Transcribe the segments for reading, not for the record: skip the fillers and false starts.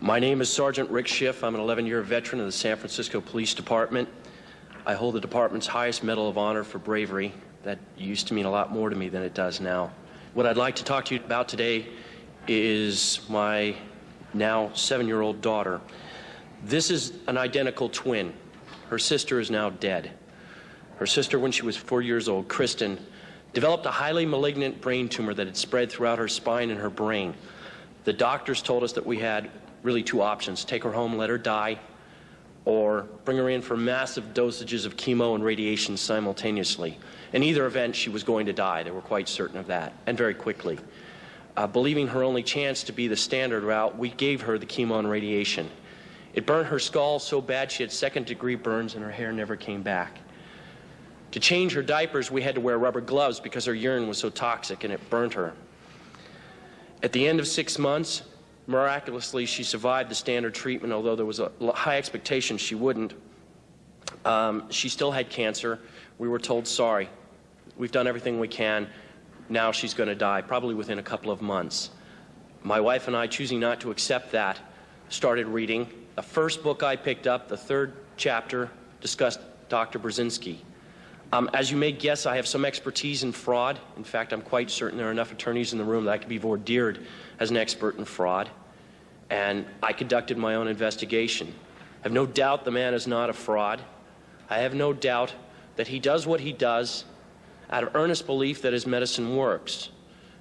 My name is Sergeant Rick Schiff. I'm an 11-year veteran of the San Francisco Police Department. I hold the department's highest Medal of Honor for bravery. That used to mean a lot more to me than it does now. What I'd like to talk to you about today is my now 7-year-old daughter. This is an identical twin. Her sister is now dead. Her sister, when she was 4 years old, Kristen, developed a highly malignant brain tumor that had spread throughout her spine and her brain. The doctors told us that we had really two options: take her home, let her die, or bring her in for massive dosages of chemo and radiation simultaneously. In either event, she was going to die. They were quite certain of that, and very quickly. Believing her only chance to be the standard route, we gave her the chemo and radiation. It burned her skull so bad she had second-degree burns and her hair never came back. To change her diapers, we had to wear rubber gloves because her urine was so toxic and it burned her. At the end of 6 months, miraculously, she survived the standard treatment, although there was a high expectation she wouldn't. She still had cancer. We were told, sorry, we've done everything we can. Now she's going to die, probably within a couple of months. My wife and I, choosing not to accept that, started reading. The first book I picked up, the third chapter, discussed Dr. Brzezinski. As you may guess, I have some expertise in fraud. In fact, I'm quite certain there are enough attorneys in the room that I could be vordeered as an expert in fraud. And I conducted my own investigation. I have no doubt the man is not a fraud. I have no doubt that he does what he does out of earnest belief that his medicine works.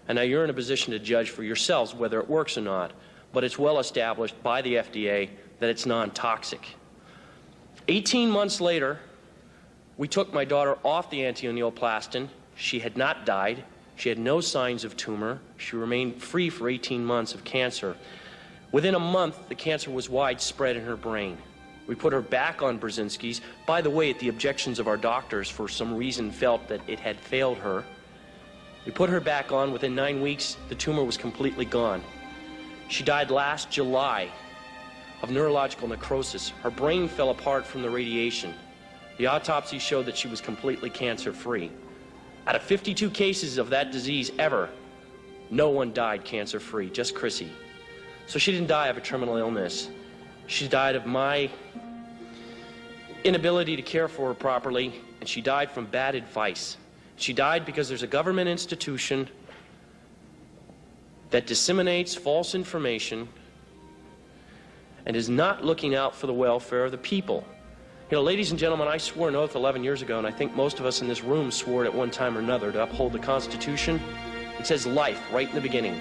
And now you're in a position to judge for yourselves whether it works or not. But it's well established by the FDA that it's non-toxic. 18 months later, we took my daughter off the anti-neoplastin. She had not died. She had no signs of tumor. She remained free for 18 months of cancer. Within a month, the cancer was widespread in her brain. We put her back on Brzezinski's. By the way, at the objections of our doctors, for some reason felt that it had failed her. We put her back on. Within 9 weeks, the tumor was completely gone. She died last July of neurological necrosis. Her brain fell apart from the radiation. The autopsy showed that she was completely cancer-free. Out of 52 cases of that disease ever, no one died cancer-free, just Chrissy. So she didn't die of a terminal illness. She died of my inability to care for her properly, and she died from bad advice. She died because there's a government institution that disseminates false information and is not looking out for the welfare of the people. You know, ladies and gentlemen, I swore an oath 11 years ago, and I think most of us in this room swore it at one time or another, to uphold the Constitution. It says life right in the beginning.